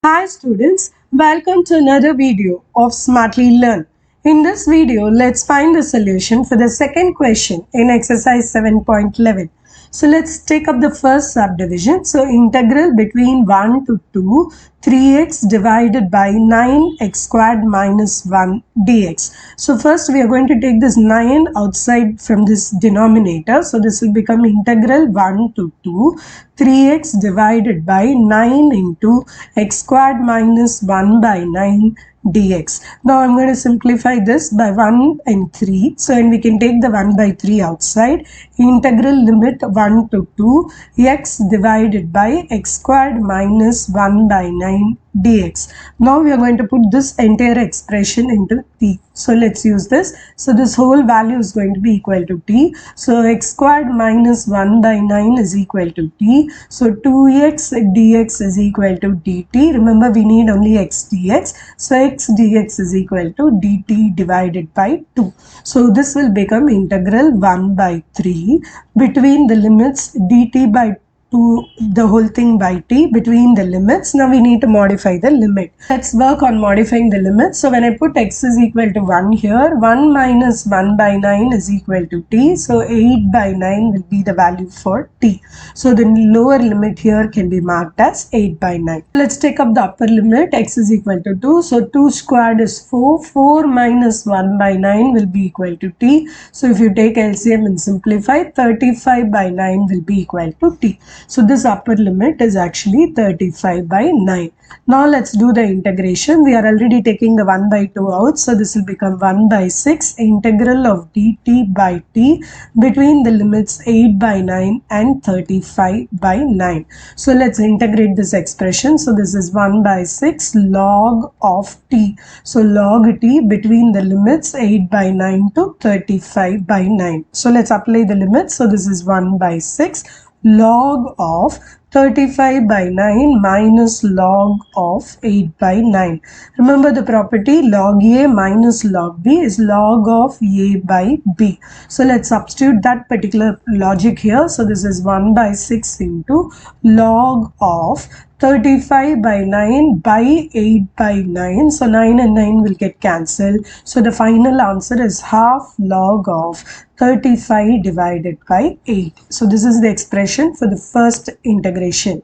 Hi students, welcome to another video of Smartly Learn. In this video, let's find the solution for the second question in exercise 7.11. So let's take up the first subdivision. So integral between 1 to 2, 3x divided by 9x squared minus 1 dx. So first we are going to take this 9 outside from this denominator. So this will become integral 1 to 2, 3x divided by 9 into x squared minus 1 by 9 dx. Now I'm going to simplify this by 1 and 3. So and we can take the 1 by 3 outside. Integral limit 1 to 2 x divided by x squared minus 1 by 9 dx. Now we are going to put this entire expression into t. So let's use this. So this whole value is going to be equal to t. So x squared minus 1 by 9 is equal to t. So 2x dx is equal to dt. Remember we need only x dx. So x dx is equal to dt divided by 2. So this will become integral 1 by 3 between the limits dt by 2 the whole thing by t between the limits. Now we need to modify the limit. Let's work on modifying the limits. So when I put x is equal to 1 here, 1 minus 1 by 9 is equal to t. So 8 by 9 will be the value for t. So the lower limit here can be marked as 8 by 9. Let's take up the upper limit. X is equal to 2. So 2 squared is 4. 4 minus 1 by 9 will be equal to t. So if you take LCM and simplify, 35 by 9 will be equal to t. So this upper limit is actually 35 by 9. Now let's do the integration. We are already taking the 1 by 2 out. So this will become 1 by 6 integral of dt by t between the limits 8 by 9 and 35 by 9. So let's integrate this expression. So this is 1 by 6 log of t. So log t between the limits 8 by 9 to 35 by 9. So let's apply the limits. So this is 1 by 6 log of 35 by 9 minus log of 8 by 9. Remember the property log a minus log b is log of a by b. So let's substitute that particular logic here. So this is 1 by 6 into log of 35 by 9 by 8 by 9. So 9 and 9 will get cancelled. So the final answer is half log of 35 divided by 8. So this is the expression for the first integration.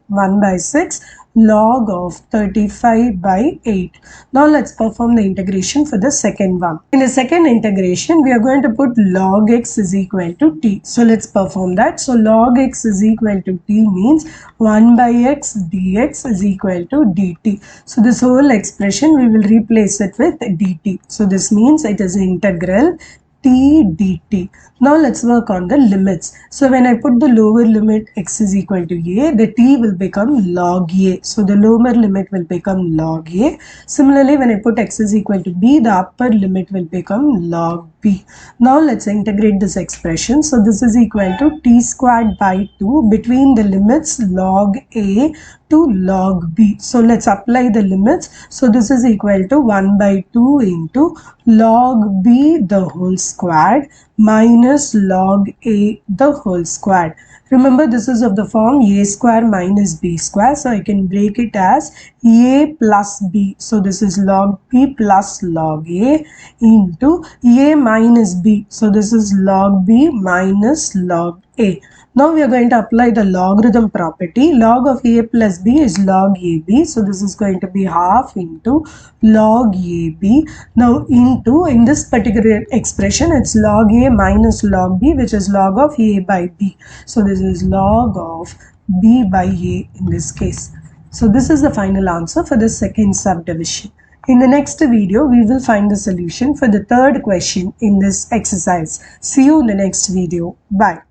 1 by 6 log of 35 by 8. Now let's perform the integration for the second one. In the second integration, we are going to put log x is equal to t. So let's perform that. So log x is equal to t means 1 by x dx is equal to dt. So this whole expression we will replace it with dt. So this means it is integral t dt. Now let's work on the limits. So when I put the lower limit x is equal to a, the t will become log a. So the lower limit will become log a. Similarly, when I put x is equal to b, the upper limit will become log b. Now let's integrate this expression. So this is equal to t squared by 2 between the limits log a to log b. So let's apply the limits. So this is equal to 1 by 2 into log b the whole squared minus log a the whole squared. Remember this is of the form a square minus b square. So I can break it as a plus b. So this is log b plus log a into a minus b. So this is log b minus log a. Now we are going to apply the logarithm property. Log of a plus b is log ab. So this is going to be half into log ab. Now in this particular expression, it's log a minus log b, which is log of a by b. So this is log of b by a in this case. So this is the final answer for the second subdivision. In the next video, we will find the solution for the third question in this exercise. See you in the next video. Bye.